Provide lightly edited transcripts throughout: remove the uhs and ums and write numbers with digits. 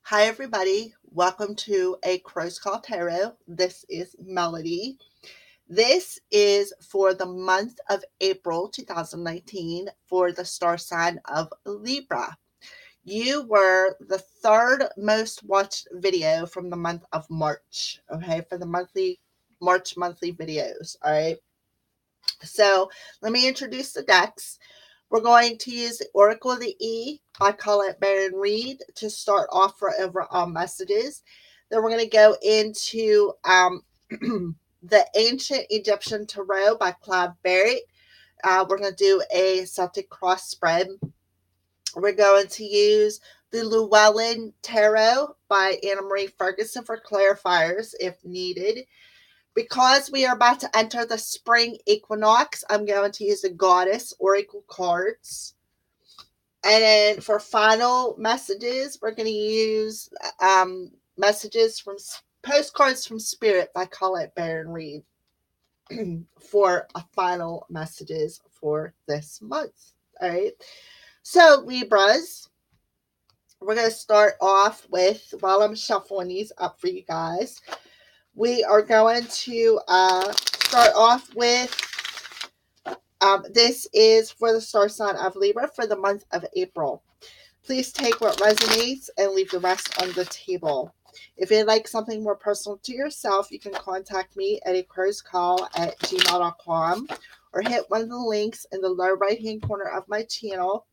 Hi, everybody. Welcome to A Crow's Call Tarot. This is Melody. This is for the month of April 2019 for the star sign of Libra. You were the third most watched video from the month of March, okay, for the March monthly videos, all right? So let me introduce the decks. We're going to use the Oracle of the E by Colette Baron Reed to start off for overall messages. Then we're going to go into the Ancient Egyptian Tarot by Clive Barrett. We're going to do a Celtic cross spread. We're going to use the Llewellyn Tarot by Anna Marie Ferguson for clarifiers if needed. Because we are about to enter the spring equinox, I'm going to use the Goddess Oracle cards. And then for final messages, we're going to use messages from Postcards from Spirit by Colette Baron Reed for a final messages for this month. All right. So, Libras, we're going to start off with, while I'm shuffling these up for you guys, we are going to start off with, this is for the star sign of Libra for the month of April. Please take what resonates and leave the rest on the table. If you'd like something more personal to yourself, you can contact me at acrowscall@gmail.com or hit one of the links in the lower right-hand corner of my channel,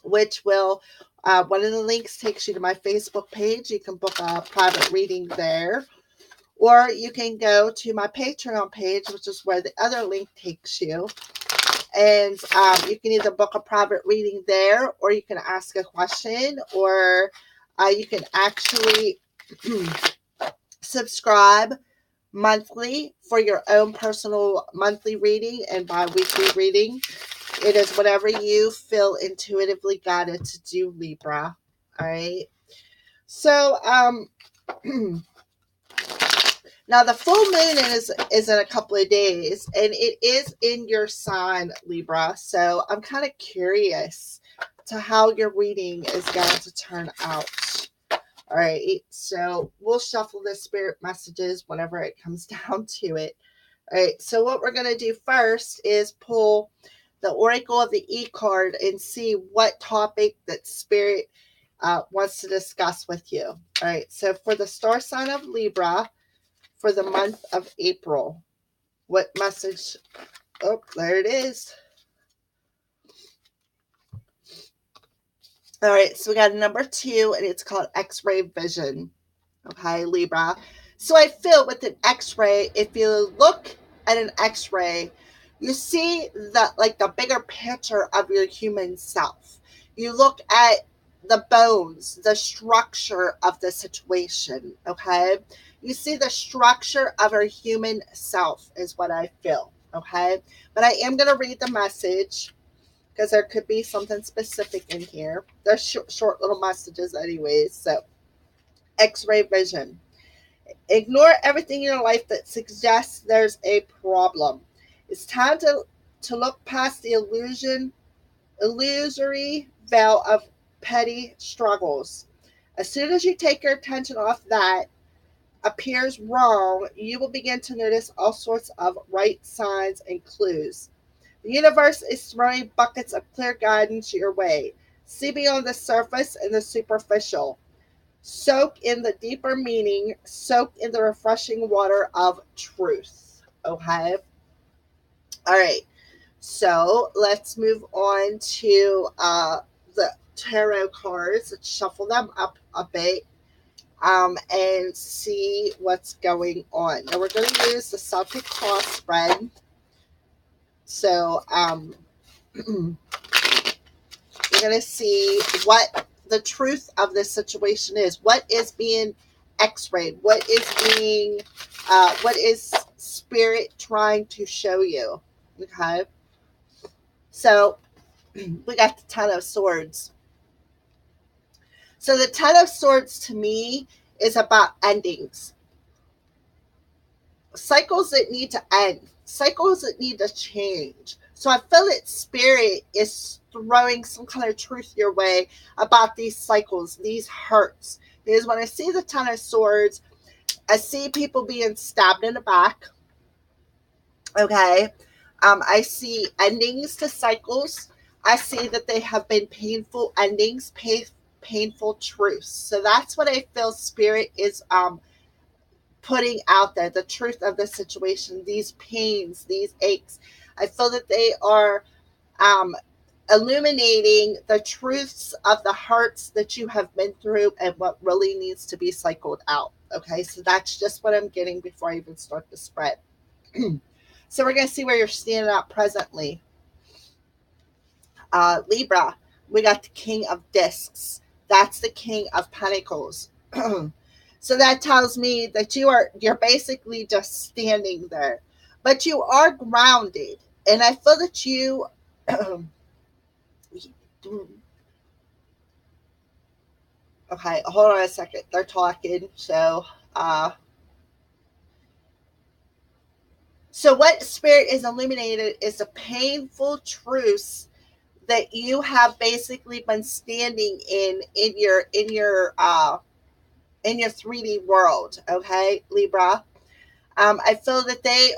which will, one of the links takes you to my Facebook page. You can book a private reading there. Or you can go to my Patreon page, which is where the other link takes you. And you can either book a private reading there, or you can ask a question, or you can actually subscribe monthly for your own personal monthly reading and bi-weekly reading. It is whatever you feel intuitively guided to do, Libra. All right. So, now, the full moon is in a couple of days, and it is in your sign, Libra. So I'm kind of curious to how your reading is going to turn out. All right, so we'll shuffle the spirit messages whenever it comes down to it. All right, so what we're going to do first is pull the Oracle of the E card and see what topic that spirit wants to discuss with you. All right, so for the star sign of Libra, for the month of April. What message? Oh, there it is. All right, so we got number 2, and it's called X-ray vision. Okay, Libra. So I feel with an X-ray, if you look at an X-ray, you see the bigger picture of your human self. You look at the bones, the structure of the situation, okay? You see the structure of our human self is what I feel, okay? But I am going to read the message because there could be something specific in here. They're short little messages anyways. So, X-ray vision. Ignore everything in your life that suggests there's a problem. It's time to look past the illusory veil of petty struggles. As soon as you take your attention off that appears wrong, you will begin to notice all sorts of right signs and clues. The universe is throwing buckets of clear guidance your way. See beyond the surface and the superficial. Soak in the deeper meaning. Soak in the refreshing water of truth. Okay? All right. So let's move on to the tarot cards. Let's shuffle them up a bit and see what's going on. Now we're going to use the Celtic cross spread. So we're going to see what the truth of this situation is. What is being x-rayed? What is spirit trying to show you? Okay. So we got the Ten of Swords. So the Ten of Swords to me is about endings. Cycles that need to end. Cycles that need to change. So I feel that spirit is throwing some kind of truth your way about these cycles, these hurts. Because when I see the Ten of Swords, I see people being stabbed in the back. Okay. I see endings to cycles. I see that they have been painful endings, painful truths. So that's what I feel spirit is putting out there, the truth of the situation, these pains, these aches. I feel that they are um, illuminating the truths of the hurts that you have been through and what really needs to be cycled out. Okay, so that's just what I'm getting before I even start the spread. So we're going to see where you're standing at presently. Libra, we got the King of Discs. That's the King of Pentacles. So that tells me that you're basically just standing there, but you are grounded, and I feel that you. Okay, hold on a second. They're talking. So what spirit is illuminated is the painful truths that you have basically been standing in your 3D world. Okay, Libra. I feel that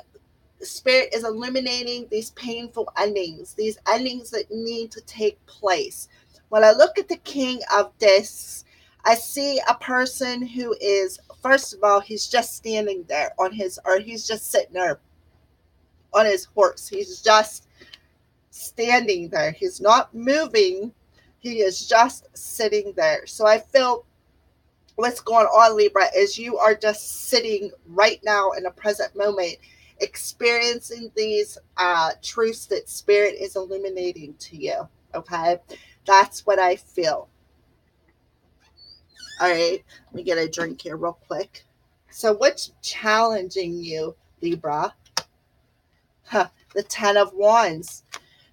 spirit is illuminating these painful endings, these endings that need to take place. When I look at the King of Discs, I see a person who is, first of all, he's just standing there he's just sitting there on his horse. He's just standing there. He's not moving. He is just sitting there. So I feel what's going on, Libra, is you are just sitting right now in the present moment, experiencing these truths that spirit is illuminating to you. Okay, that's what I feel. All right, let me get a drink here real quick. So what's challenging you, Libra? The Ten of Wands.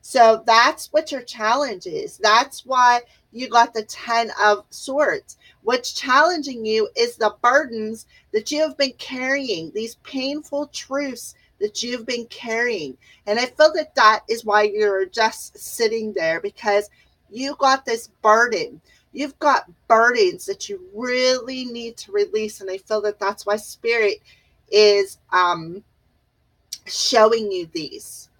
So that's what your challenge is. That's why you got the Ten of Swords. What's challenging you is the burdens that you have been carrying, these painful truths that you've been carrying. And I feel that that is why you're just sitting there, because you got this burden. You've got burdens that you really need to release. And I feel that that's why spirit is showing you these.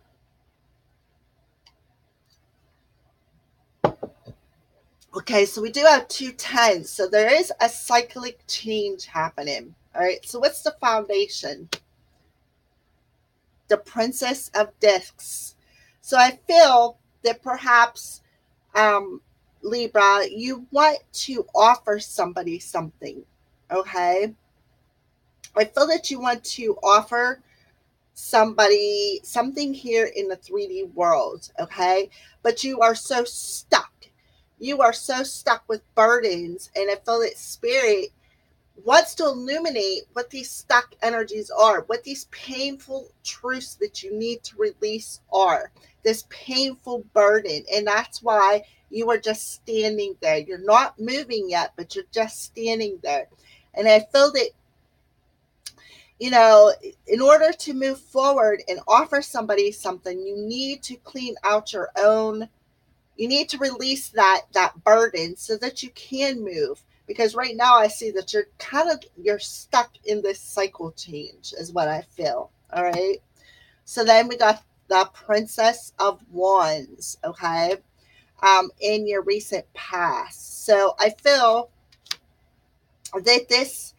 Okay, so we do have 2 10s. So there is a cyclic change happening. All right, so what's the foundation? The Princess of Discs. So I feel that perhaps, Libra, you want to offer somebody something. Okay, I feel that you want to offer somebody something here in the 3D world. Okay, but you are so stuck. You are so stuck with burdens, and I feel that spirit wants to illuminate what these stuck energies are, what these painful truths that you need to release are, this painful burden. And that's why you are just standing there. You're not moving yet, but you're just standing there. And I feel that, you know, in order to move forward and offer somebody something, you need to clean out your own, you need to release that burden so that you can move, because right now I see that you're stuck in this cycle change is what I feel. All right, so then we got the Princess of Wands. Okay, in your recent past, so I feel that this,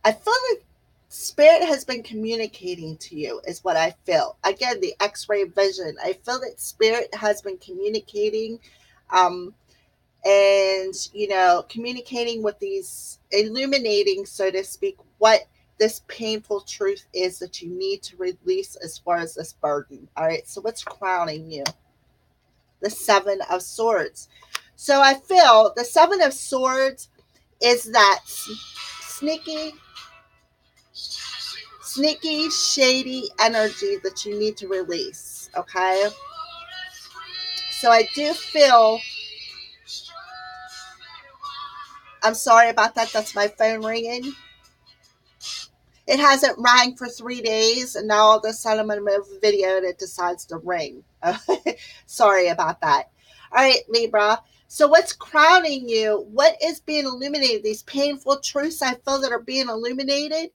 I feel like spirit has been communicating to you is what I feel. Again, the X-ray vision, I feel that spirit has been communicating, um and communicating with these, illuminating, so to speak, what this painful truth is that you need to release as far as this burden. All right, so what's crowning you? The Seven of Swords. So I feel the Seven of Swords is that sneaky, shady energy that you need to release. Okay, so I do feel, I'm sorry about that, that's my phone ringing. It hasn't rang for 3 days, and now all of a sudden I'm in the middle of a video and it decides to ring. Sorry about that. All right, Libra. So what's crowning you? What is being illuminated? These painful truths I feel that are being illuminated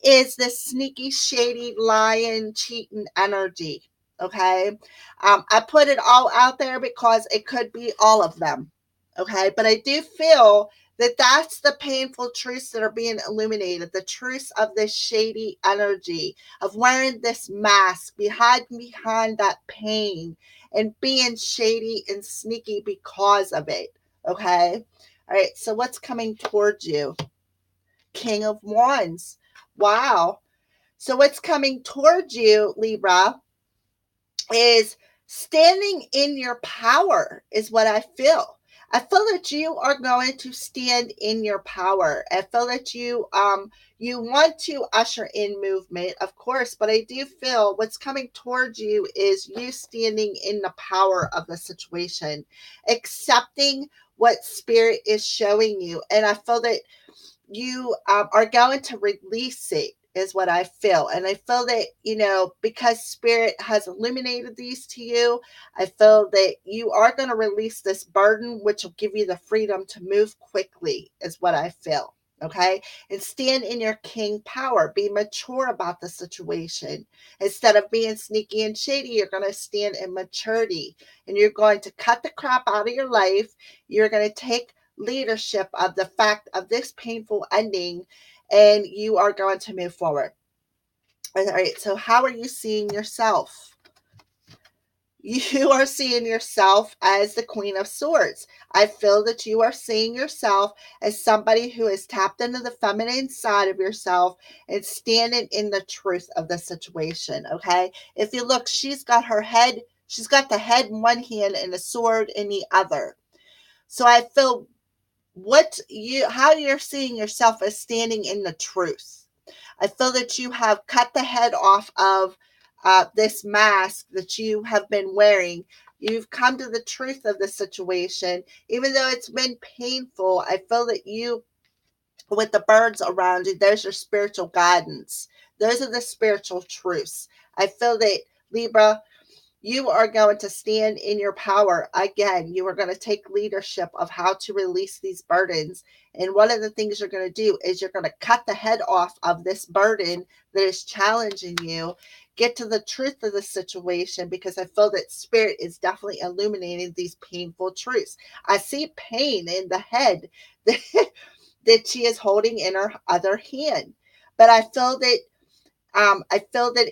is this sneaky, shady, lying, cheating energy. Okay. I put it all out there because it could be all of them. Okay. But I do feel that that's the painful truths that are being illuminated, the truths of this shady energy of wearing this mask, behind that pain and being shady and sneaky because of it. Okay. All right. So what's coming towards you? King of Wands. Wow. So what's coming towards you, Libra, is standing in your power is what I feel. I feel that you are going to stand in your power. I feel that you want to usher in movement, of course, but I do feel what's coming towards you is you standing in the power of the situation, accepting what spirit is showing you. And I feel that you are going to release it is what I feel. And I feel that, because spirit has illuminated these to you, I feel that you are going to release this burden, which will give you the freedom to move quickly is what I feel. Okay. And stand in your king power. Be mature about the situation. Instead of being sneaky and shady, you're going to stand in maturity and you're going to cut the crap out of your life. You're going to take leadership of the fact of this painful ending, and you are going to move forward. All right, so how are you seeing yourself? You are seeing yourself as the Queen of Swords. I feel that you are seeing yourself as somebody who has tapped into the feminine side of yourself and standing in the truth of the situation. Okay, if you look, she's got the head in one hand and the sword in the other. So I feel how you're seeing yourself as standing in the truth. I feel that you have cut the head off of this mask that you have been wearing. You've come to the truth of the situation, even though it's been painful. I feel that you, with the birds around you, there's your spiritual guidance. Those are the spiritual truths. I feel that, Libra, you are going to stand in your power. Again, you are going to take leadership of how to release these burdens. And one of the things you're going to do is you're going to cut the head off of this burden that is challenging you. Get to the truth of the situation, because I feel that spirit is definitely illuminating these painful truths. I see pain in the head that she is holding in her other hand. But I feel that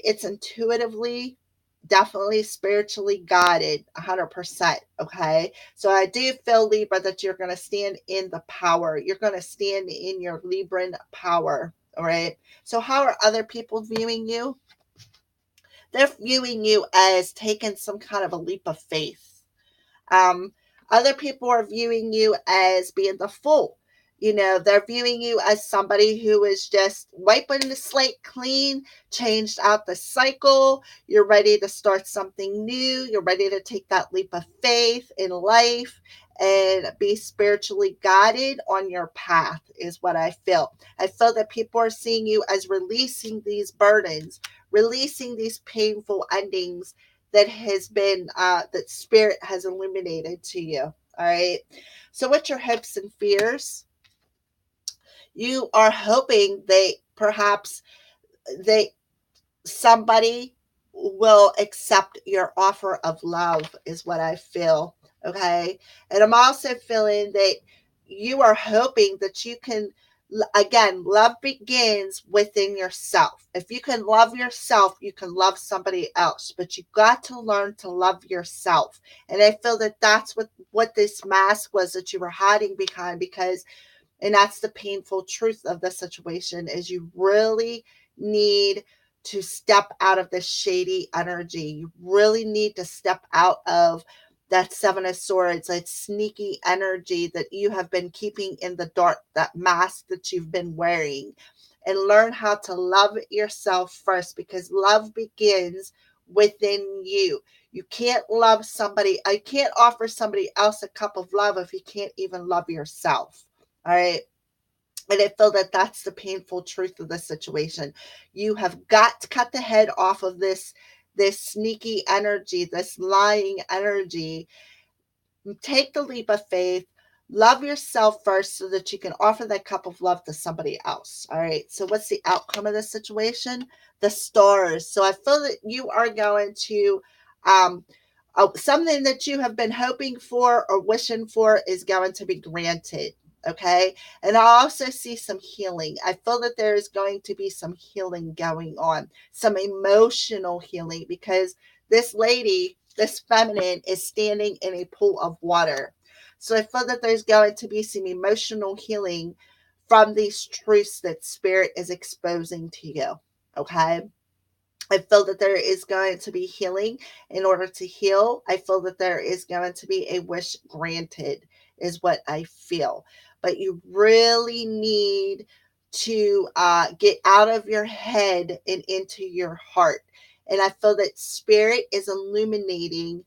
it's intuitively, definitely spiritually guided 100%. Okay. So I do feel, Libra, that you're going to stand in the power. You're going to stand in your Libran power. All right. So how are other people viewing you? They're viewing you as taking some kind of a leap of faith. Um, Other people are viewing you as being the fool. They're viewing you as somebody who is just wiping the slate clean, changed out the cycle. You're ready to start something new. You're ready to take that leap of faith in life and be spiritually guided on your path is what I feel. I feel that people are seeing you as releasing these burdens, releasing these painful endings that spirit has illuminated to you. All right. So what's your hopes and fears? You are hoping that somebody will accept your offer of love is what I feel. Okay. And I'm also feeling that you are hoping that you can, again, love begins within yourself. If you can love yourself, you can love somebody else, but you got to learn to love yourself. And I feel that that's what this mask was that you were hiding behind, and that's the painful truth of the situation, is you really need to step out of this shady energy. You really need to step out of that Seven of Swords, that sneaky energy that you have been keeping in the dark, that mask that you've been wearing, and learn how to love yourself first, because love begins within you. You can't love somebody, I can't offer somebody else a cup of love if you can't even love yourself. All right. And I feel that that's the painful truth of the situation. You have got to cut the head off of this sneaky energy, this lying energy. Take the leap of faith. Love yourself first so that you can offer that cup of love to somebody else. All right. So, what's the outcome of this situation? The stars. So, I feel that you are going to, something that you have been hoping for or wishing for is going to be granted. Okay. And I also see some healing. I feel that there is going to be some healing going on, some emotional healing, because this lady, this feminine, is standing in a pool of water. So I feel that there's going to be some emotional healing from these truths that spirit is exposing to you. Okay. I feel that there is going to be healing. In order to heal, I feel that there is going to be a wish granted, is what I feel. But you really need to get out of your head and into your heart. And I feel that spirit is illuminating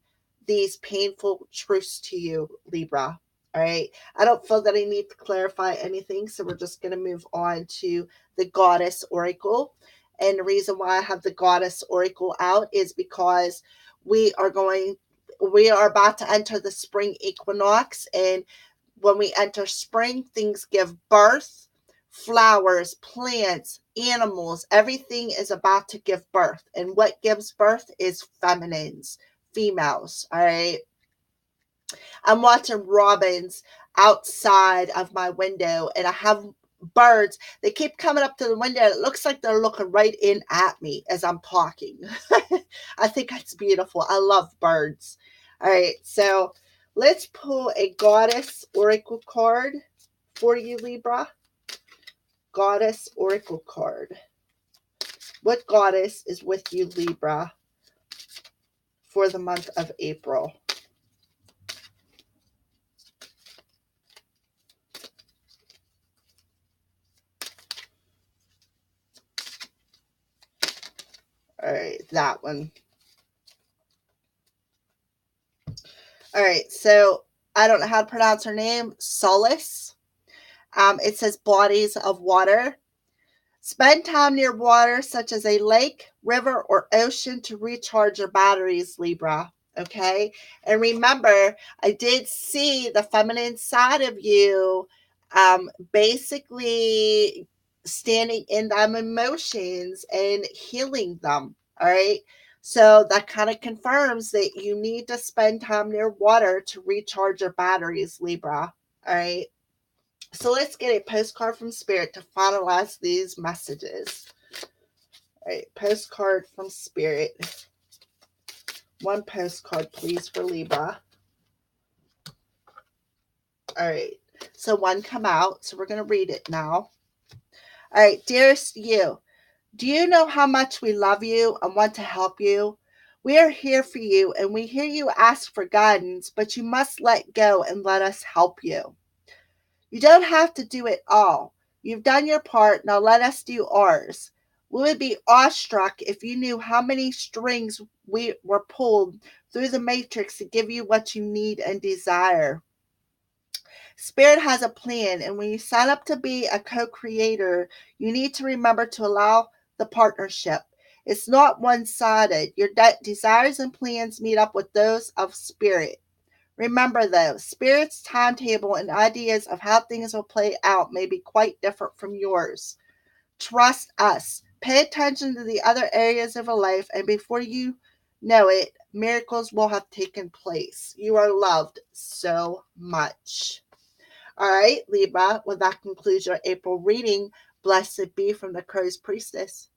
these painful truths to you, Libra. All right. I don't feel that I need to clarify anything. So we're just going to move on to the goddess oracle. And the reason why I have the goddess oracle out is because we are about to enter the spring equinox. And when we enter spring, things give birth. Flowers, plants, animals, everything is about to give birth. And what gives birth is feminines, females. All right. I'm watching robins outside of my window, and I have birds. They keep coming up to the window. It looks like they're looking right in at me as I'm talking. I think that's beautiful. I love birds. All right, so let's pull a goddess oracle card for you, Libra. Goddess oracle card. What goddess is with you, Libra, for the month of April? All right, that one. All right, so I don't know how to pronounce her name. Solace. It says bodies of water. Spend time near water, such as a lake, river, or ocean, to recharge your batteries, Libra. Okay. And remember, I did see the feminine side of you basically standing in them emotions and healing them. All right. So that kind of confirms that you need to spend time near water to recharge your batteries, Libra. All right. So let's get a postcard from Spirit to finalize these messages. All right, postcard from Spirit. One postcard, please, for Libra. All right, so one come out, so we're going to read it now. All right, dearest you, do you know how much we love you and want to help you? We are here for you, and we hear you ask for guidance, but you must let go and let us help you. You don't have to do it all. You've done your part, now let us do ours. We would be awestruck if you knew how many strings we were pulled through the matrix to give you what you need and desire. Spirit has a plan, and when you sign up to be a co creator, you need to remember to allow the partnership. It's not one sided. Your desires and plans meet up with those of Spirit. Remember, though, Spirit's timetable and ideas of how things will play out may be quite different from yours. Trust us. Pay attention to the other areas of your life, and before you know it, miracles will have taken place. You are loved so much. All right, Libra, well, that concludes your April reading. Blessed be from the Crow's Priestess.